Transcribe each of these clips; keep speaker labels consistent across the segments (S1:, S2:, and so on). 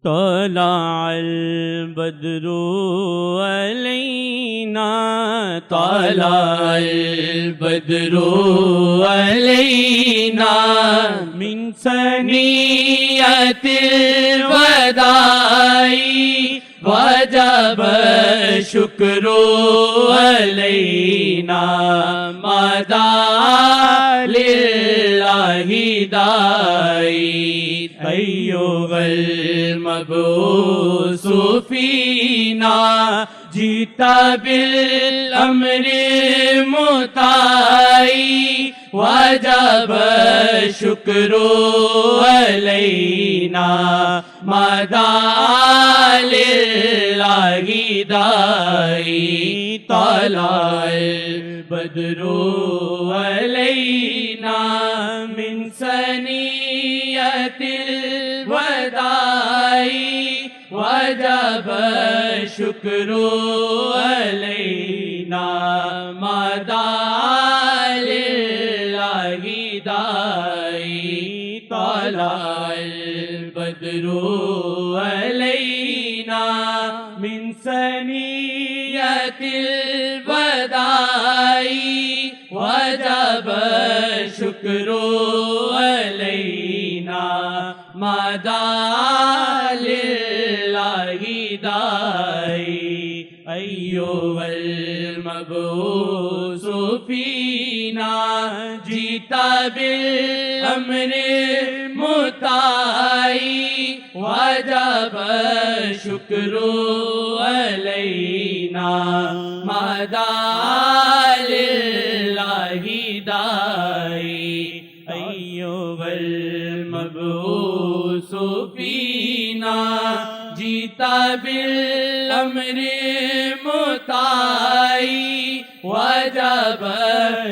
S1: طلع البدر علينا
S2: طلع البدر علينا
S1: من
S2: ثنية الوداع وجب الشكر علينا ما دعا لله داعي أيها المبعوث فينا جئت بالأمر المطاع وجب الشكر علينا ما دعا لله داعي طلع البدر علينا من ثنية الوداع وجب الشكر علينا ما دعا لله داعي طلع البدر علينا من ثنية الوداع وجب الشكر علينا ما دعا لله داعي أيها المبعوث فينا جئت بالأمر المطاع وجب الشكر علينا ما دعا لله داعي أيها المبعوث فينا جئت بالأمر المطاع وجب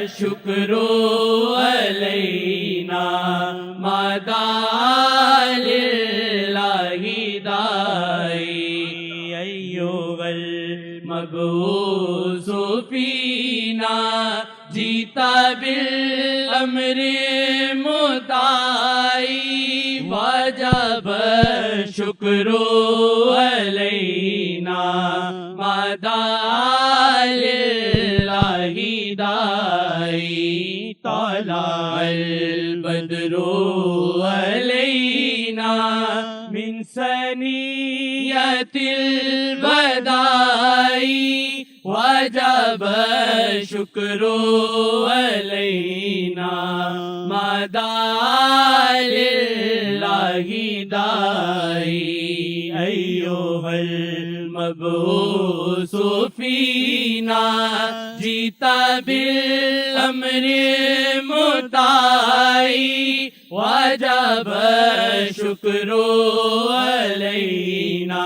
S2: الشكر علينا ما دعا لله داعي أيها المبعوث فينا جئت بالأمر المطاع وجب الشكر علينا ما دعا لله داعي طلع البدر علينا من ثنية الوداع وجب الشكر علينا ما دعا لله داعي أيها المبعوث فينا جئت بالأمر المطاع وجب الشكر علينا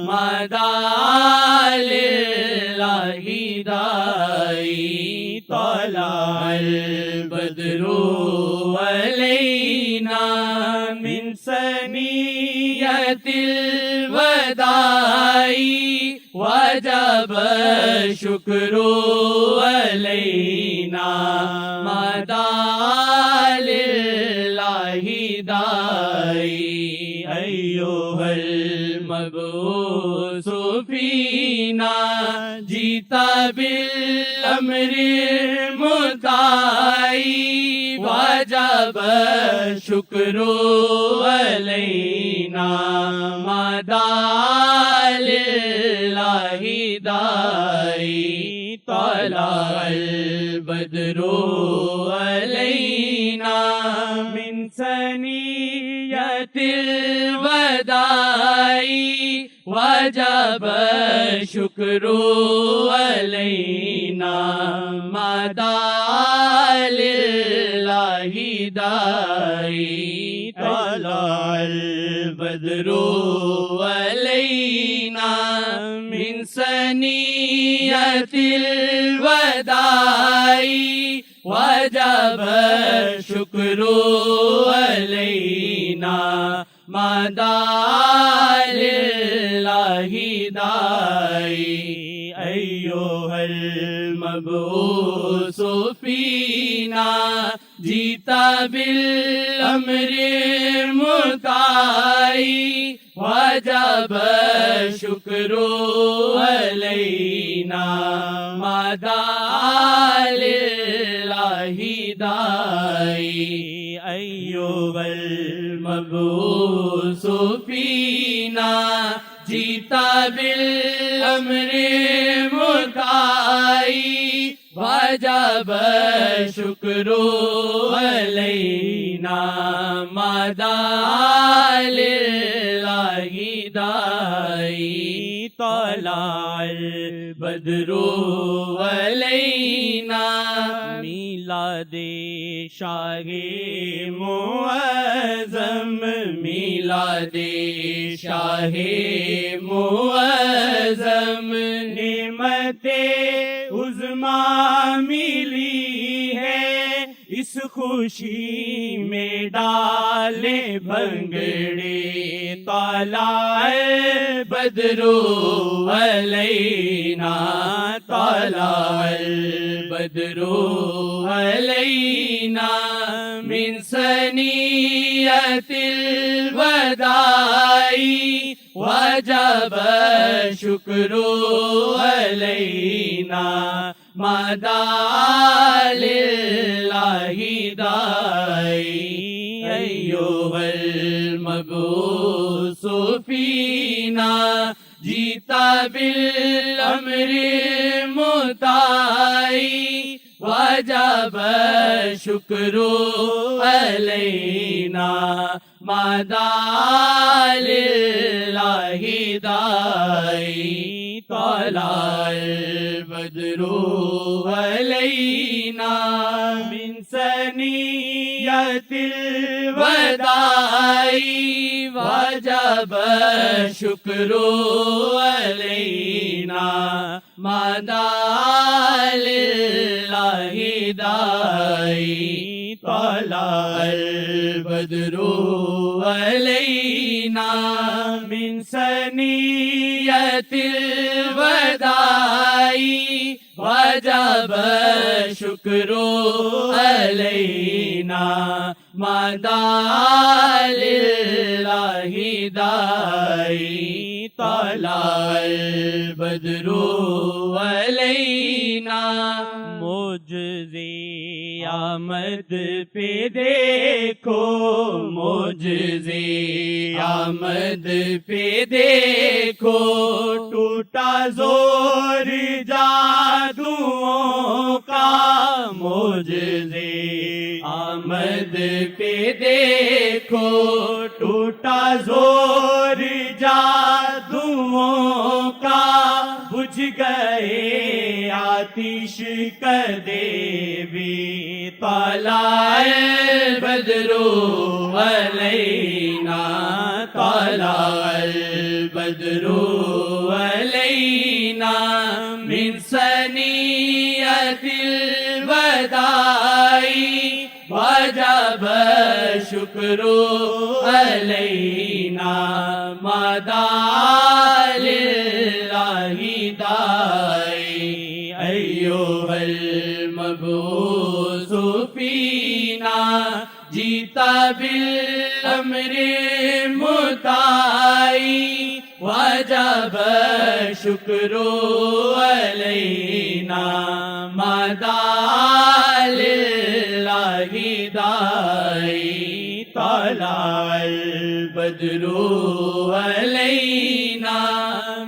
S2: ما دعا لله داعي طلع البدر علينا من ثنية الوداع وجب الشكر علينا ما دعا لله داعي أيها المبعوث فينا جئت بالأمر المطاع وجب الشكر علينا ما دعا لله داعي طلع البدر علينا من ثنية الوداع وجب الشكر علينا ما دعا لله داعي طلع البدر علينا من ثنية الوداع وجب الشكر علينا ما دعا لله داعي أيها المبعوث فينا جئت بالأمر المطاع وجب الشكر علينا ما دعا لله داعي
S1: أيها
S2: المبعوث فينا جئت بالأمر مطاعي وجب الشكر علينا ما دعا لله داعي
S1: طلع البدر
S2: بدر علينا
S1: میلاد شاہ معظم
S2: میلاد شاہ معظم
S1: نعمت عظمی ملی ہے اس خوشی میں ڈالے بھنگڑے طلع
S2: بدر علینا طلع البدر علینا من ثنیۃ الوداع وجب الشکر علینا ما دعا للہ داعی ایھا المبعوث فینا جئت بالامر مطاعی وجب الشکر علینا ما دعا للہ داعی طلع البدر علینا
S1: من ثنیۃ
S2: الوداع وجب الشکر علینا ما دعا للہ داعی
S1: طلع
S2: البدر علینا
S1: من ثنیۃ
S2: الوداع وجب الشکر علینا ما دعا للہ داعی طلع البدر علینا
S1: معجزے آمد پہ دیکھو
S2: معجزے آمد پہ دیکھو
S1: ٹوٹا زور جادوؤں کا
S2: معجزے آمد پہ دیکھو
S1: ٹوٹا زور جادوؤں کا بجھ گئے آتش کدے بھی
S2: طلع البدر علینا طلع البدر علینا من ثنیۃ الوداع وجب الشکر علینا ما دعا للہ داعی ایھا المبعوث فینا جئت بالامر مطاعی وجب الشکر علینا ما دعا للہ داعی طلع البدر علینا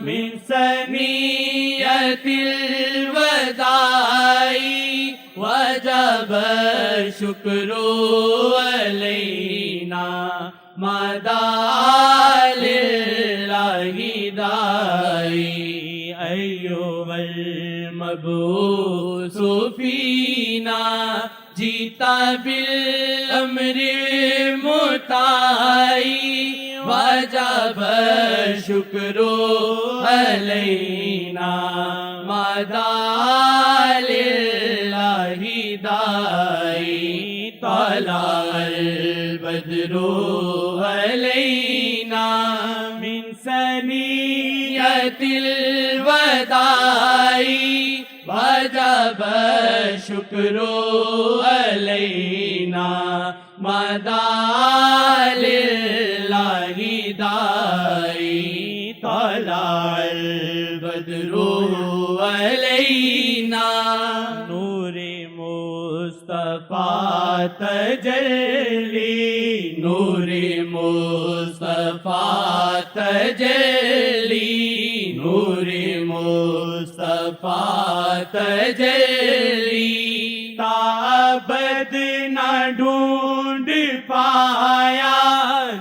S1: من ثنیۃ
S2: الوداع وجب الشکر علینا ما دعا للہ داعی
S1: ایھا
S2: المبعوث فینا جئت بالامر مطاعی وجب الشکر علینا ما دعا للہ داعی طلع البدر علینا
S1: من ثنیۃ
S2: الوداع وجب الشکر علینا ما دعا للہ داعی البدر علينا
S1: نور مصطفیٰ تجلی
S2: نور مصطفیٰ تجلی نور مصطفیٰ تجلی
S1: تابد نہ ڈھونڈ پایا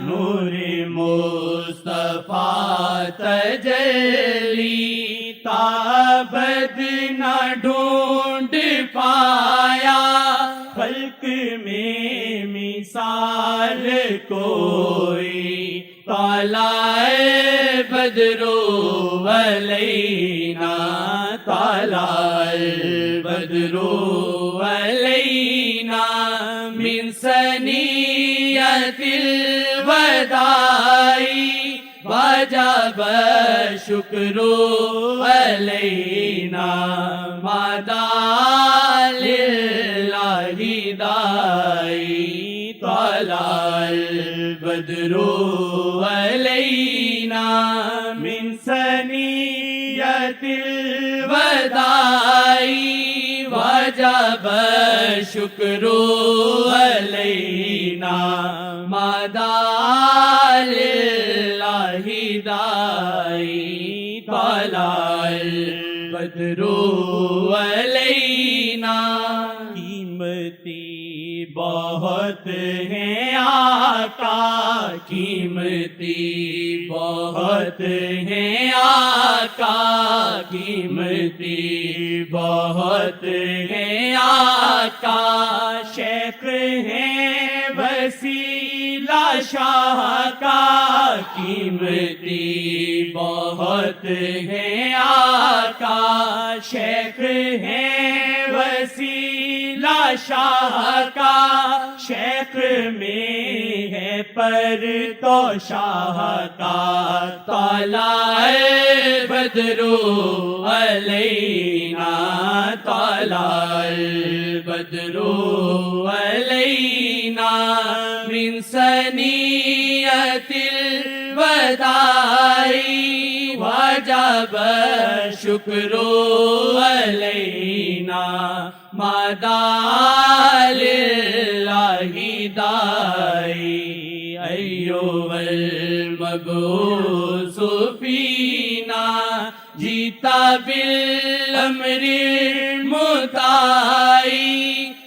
S2: نور مصطفیٰ تجلی
S1: تابد نہ ڈھونڈ پایا خلق میں مثال کوئی
S2: طلع البدر علينا طلع البدر علينا من ثنية الوداع وجب الشكر علينا مدى لله داعي طلع البدر علينا
S1: من ثنیت
S2: الوداع وجب الشكر علينا مدى لله داعي طلع البدر علينا
S1: قیمتی بہت ہیں آقا
S2: قیمتی بہت ہیں آقا قیمتی بہت ہیں آقا
S1: شیخ ہیں وسیلہ شاہ کا
S2: قیمتی بہت ہیں آقا
S1: شیخ ہیں وسیلہ شاہ کا شیخ میں ہے پر تو شاہ کا
S2: طلع البدر علينا طلع البدر علينا من ثنية الوداع وجب الشكر علينا مدى لله داعي أيها المبعوث فينا جئت بالأمر المطاع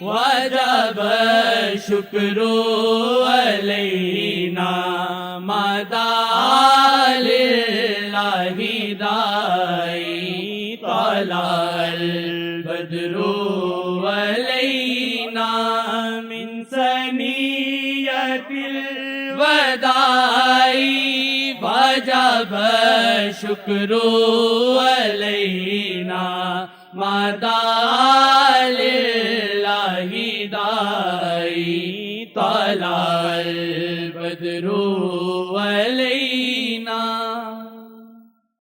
S2: وجب الشكر علينا مدى لله داعي طلع البدر علينا
S1: من ثنیت
S2: الوداع وجب الشكر علينا مدى لله داعي طلع البدر